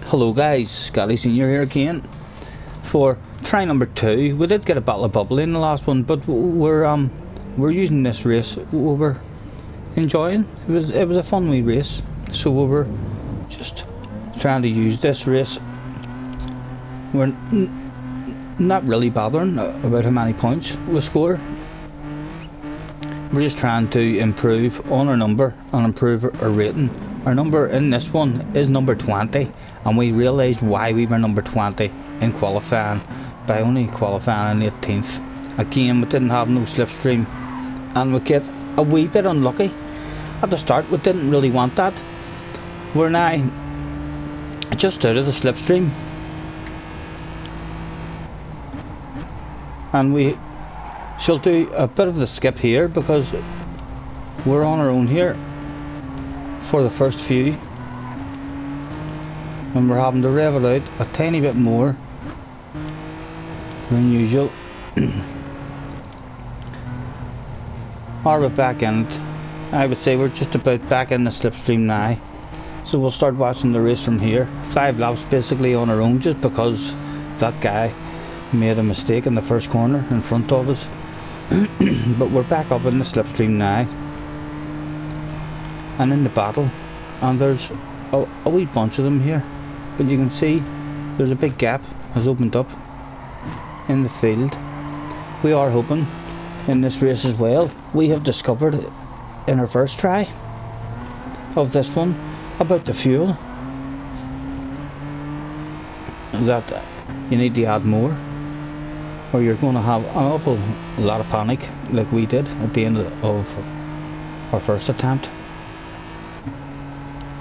Hello guys, Scotty Senior here again for try number 2. We did get a bottle of bubbly in the last one, but we're using this race. We were enjoying. It was a fun wee race, so we were just trying to use this race. We're not really bothering about how many points we score. We're just trying to improve on our number and improve our rating. Our number in this one is number 20, and we realised why we were number 20 in qualifying by only qualifying in 18th. Again, we didn't have no slipstream, and we get a wee bit unlucky at the start. We didn't really want that. We're now just out of the slipstream, and we shall do a bit of the skip here because we're on our own here for the first few, and we're having to rev it out a tiny bit more than usual. Are we back in it? I would say we're just about back in the slipstream now, so we'll start watching the race from here. 5 laps basically on our own, just because that guy made a mistake in the first corner in front of us. But we're back up in the slipstream now and in the battle, and there's a wee bunch of them here, but you can see there's a big gap has opened up in the field. We are hoping in this race as well. We have discovered in our first try of this one about the fuel that you need to add more, or you're going to have an awful lot of panic like we did at the end of our first attempt.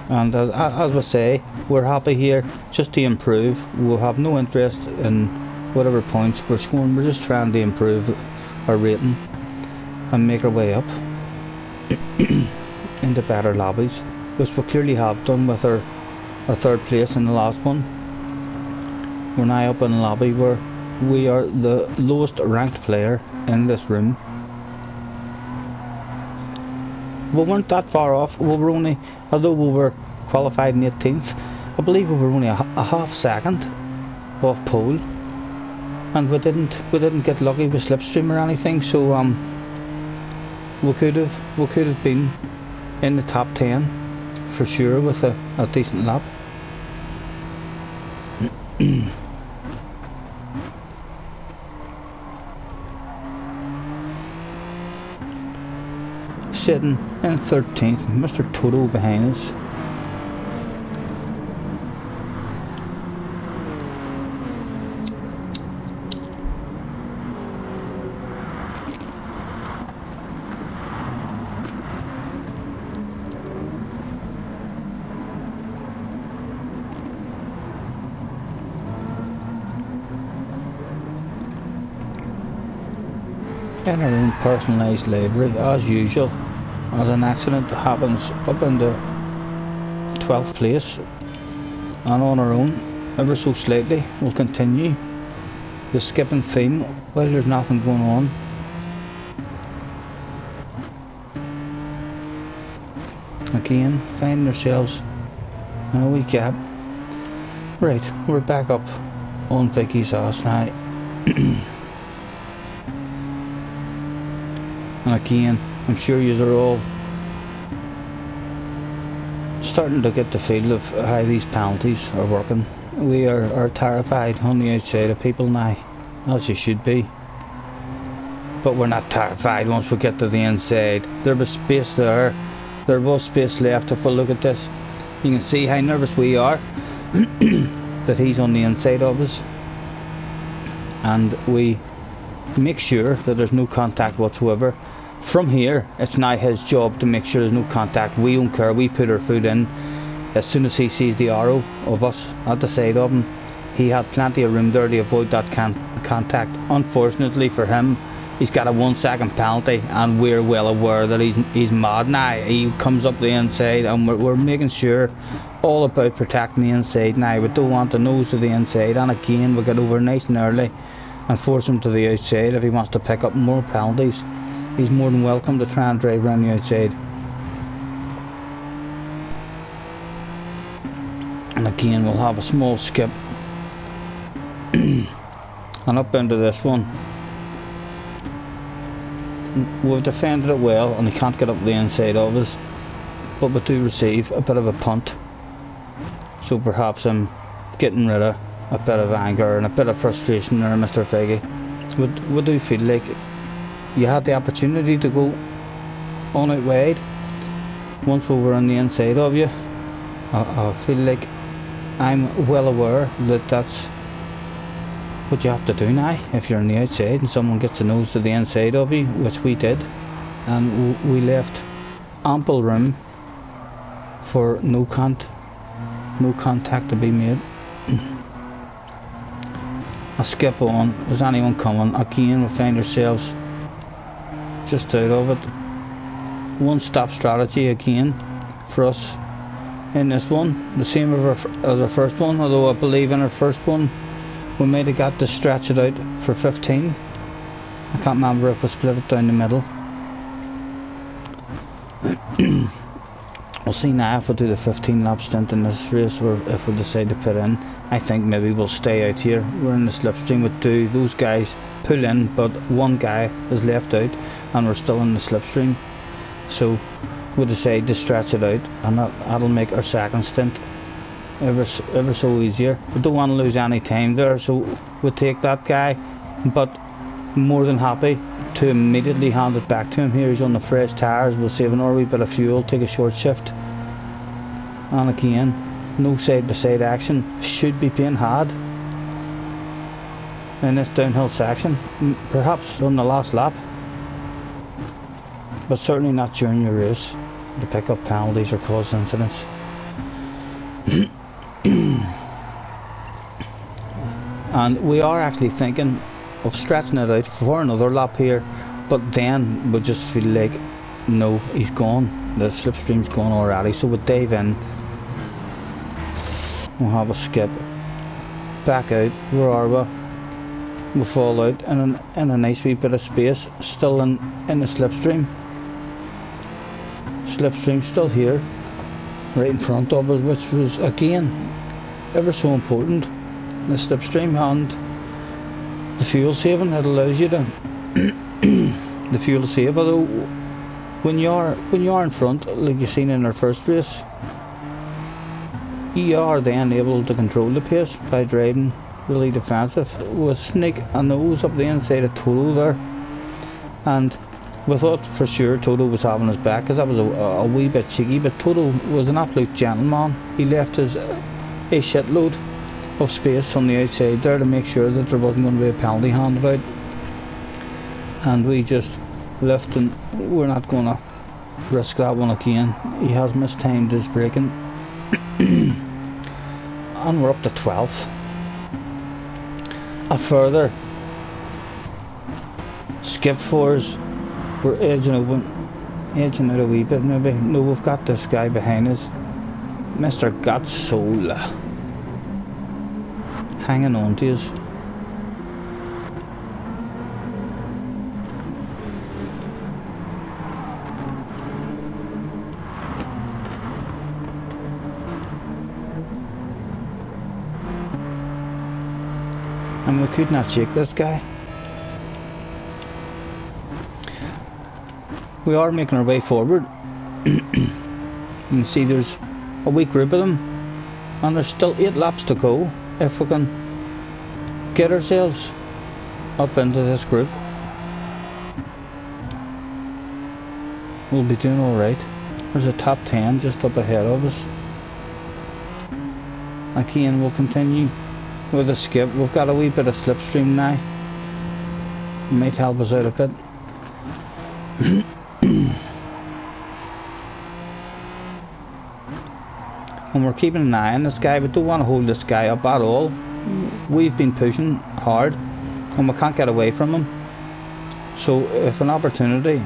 And as we say, we're happy here just to improve. We'll have no interest in whatever points we're scoring. We're just trying to improve our rating and make our way up into better lobbies, which we clearly have done with our third place in the last one. We're now up in a lobby where we are the lowest ranked player in this room. We weren't that far off. We were only, although we were qualified in 18th, I believe we were only a half second off pole, and we didn't get lucky with slipstream or anything. So we could have been in the top 10 for sure with a decent lap. Sitting in 13th, Mr. Toto behind us. In our own personalised library, as usual. As an accident happens up in the 12th place, and on our own, ever so slightly, we'll continue the skipping theme while there's nothing going on. Again, finding ourselves in a wee gap. Right, we're back up on Vicky's ass now. And again, I'm sure you are all starting to get the feel of how these penalties are working. We are terrified on the outside of people now, as you should be. But we're not terrified once we get to the inside. There was space there. There was space left. If we look at this, you can see how nervous we are that he's on the inside of us. And we make sure that there's no contact whatsoever. From here, it's now his job to make sure there's no contact. We don't care. We put our foot in. As soon as he sees the arrow of us at the side of him, he had plenty of room there to avoid that contact. Unfortunately for him, he's got a 1 second penalty, and we're well aware that he's mad now. He comes up the inside, and we're making sure all about protecting the inside now. We don't want the nose to the inside, and again we get over nice and early and force him to the outside. If he wants to pick up more penalties, he's more than welcome to try and drive around the outside. And again we'll have a small skip and up into this one. We've defended it well and he can't get up the inside of us, but we do receive a bit of a punt, so perhaps I'm getting rid of a bit of anger and a bit of frustration there, Mr. Faggy. We do feel like you had the opportunity to go on out wide once we were on the inside of you. I feel like I'm well aware that that's what you have to do now if you're on the outside and someone gets the nose to the inside of you, which we did, and we left ample room for no contact to be made. I skip on. Is anyone coming? Again we find ourselves just out of it. One stop strategy again for us in this one, the same as our first one, although I believe in our first one we might have got to stretch it out for 15. I can't remember if we split it down the middle. We'll see now if we do the 15 lap stint in this race, or if we decide to put in. I think maybe we'll stay out here. We're in the slipstream with two. Those guys pull in, but one guy is left out and we're still in the slipstream, so we decide to stretch it out, and that'll make our second stint ever so easier. We don't want to lose any time there, so we'll take that guy, but more than happy to immediately hand it back to him. Here he's on the fresh tyres. We'll save another wee bit of fuel, take a short shift, and again no side by side action should be being had in this downhill section, perhaps on the last lap, but certainly not during your race to pick up penalties or cause incidents. And we are actually thinking of stretching it out for another lap here, but then we just feel like, no, he's gone, the slipstream's gone already, so we'll dive in, we'll have a skip, back out. Where are we? We'll fall out in a nice wee bit of space, still in the slipstream. Slipstream still here, right in front of us, which was again ever so important, the slipstream and the fuel saving. It allows you to the fuel save, although when you are in front, like you've seen in our first race, you are then able to control the pace by driving really defensive. We'll sneak a nose up the inside of Toto there, and we thought for sure Toto was having his back, because that was a wee bit cheeky, but Toto was an absolute gentleman. He left a shitload of space on the outside there to make sure that there wasn't going to be a penalty handed out, and we just left, and we're not going to risk that one again. He has mistimed his braking and we're up to 12th. A further skip for us. We're edging out a wee bit maybe. No, we've got this guy behind us, Mr. Gotsola, hanging on to us. And we could not shake this guy. We are making our way forward. You can see there's a wee group of them, and there's still 8 laps to go. If we can get ourselves up into this group, we'll be doing alright. There's a top 10 just up ahead of us. Again, we'll continue with a skip. We've got a wee bit of slipstream now. It might help us out a bit. And we're keeping an eye on this guy. We don't want to hold this guy up at all. We've been pushing hard and we can't get away from him. So if an opportunity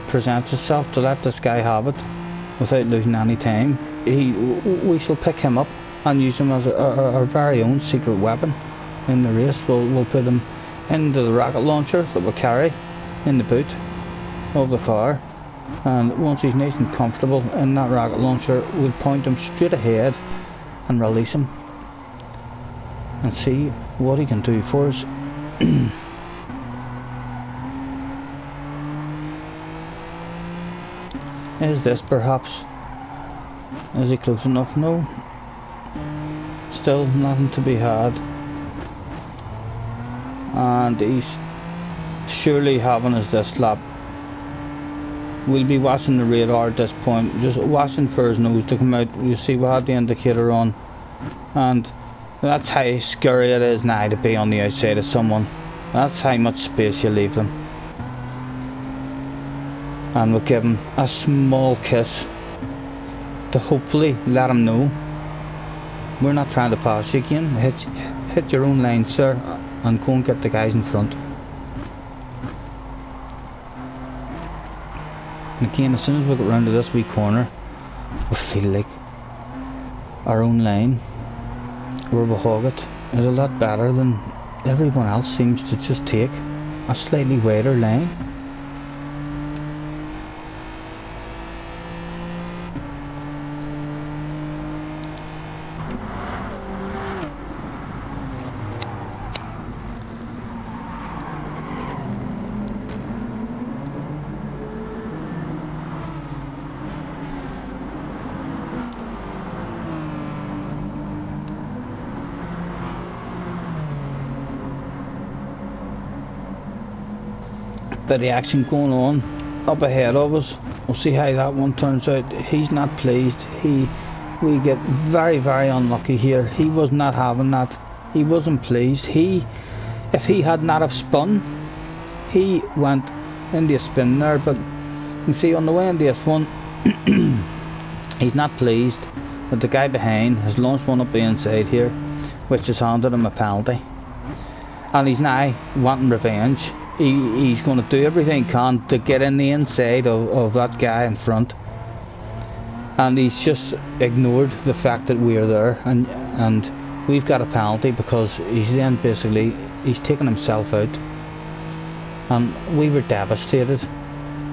presents itself to let this guy have it without losing any time, we shall pick him up and use him as our very own secret weapon in the race. We'll put him into the rocket launcher that we carry in the boot of the car, and once he's nice and comfortable in that rocket launcher, we'll point him straight ahead and release him and see what he can do for us. Is this perhaps? Is he close enough? No. Still nothing to be had. And he's surely having us this lap. We'll be watching the radar at this point, just watching for his nose to come out. You see we had the indicator on, and that's how scary it is now to be on the outside of someone. That's how much space you leave them. And we'll give him a small kiss to hopefully let him know we're not trying to pass you again. Hit your own line, sir, and go and get the guys in front. And again, as soon as we get round to this wee corner, we feel like our own line, where we hog it, is a lot better than everyone else seems to just take a slightly wider line. Bit of action going on up ahead of us. We'll see how that one turns out. He's not pleased. We get very, very unlucky here. He was not having that. He wasn't pleased. If he had not have spun, he went into a spin there. But you can see on the way into this one, he's not pleased. But the guy behind has launched one up the inside here, which has handed him a penalty. And he's now wanting revenge. He's going to do everything he can to get in the inside of that guy in front, and he's just ignored the fact that we're there, and we've got a penalty because he's taken himself out, and we were devastated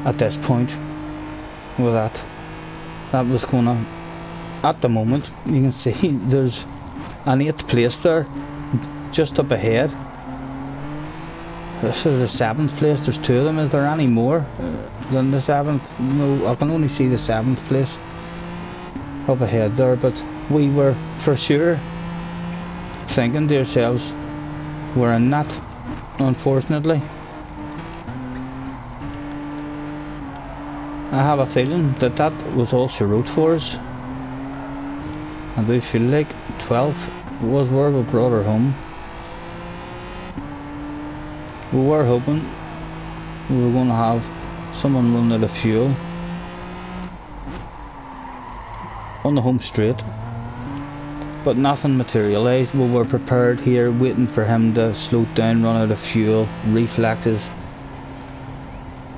at this point with that. That was going on. At the moment you can see there's an 8th place there just up ahead. This is the 7th place. There's 2 of them. Is there any more than the 7th? No, I can only see the 7th place up ahead there. But we were for sure thinking to ourselves, we're in that, unfortunately. I have a feeling that was all she wrote for us. I do feel like 12th was where we brought her home. We were hoping we were going to have someone run out of fuel on the home straight, but nothing materialised. We were prepared here, waiting for him to slow down, run out of fuel, reflectors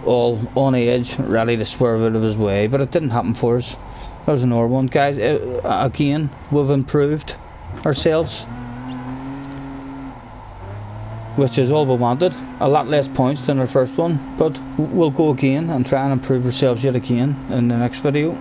all on edge, ready to swerve out of his way, but it didn't happen for us. There's another one, guys. Again, we've improved ourselves, which is all we wanted. A lot less points than our first one, but we'll go again and try and improve ourselves yet again in the next video.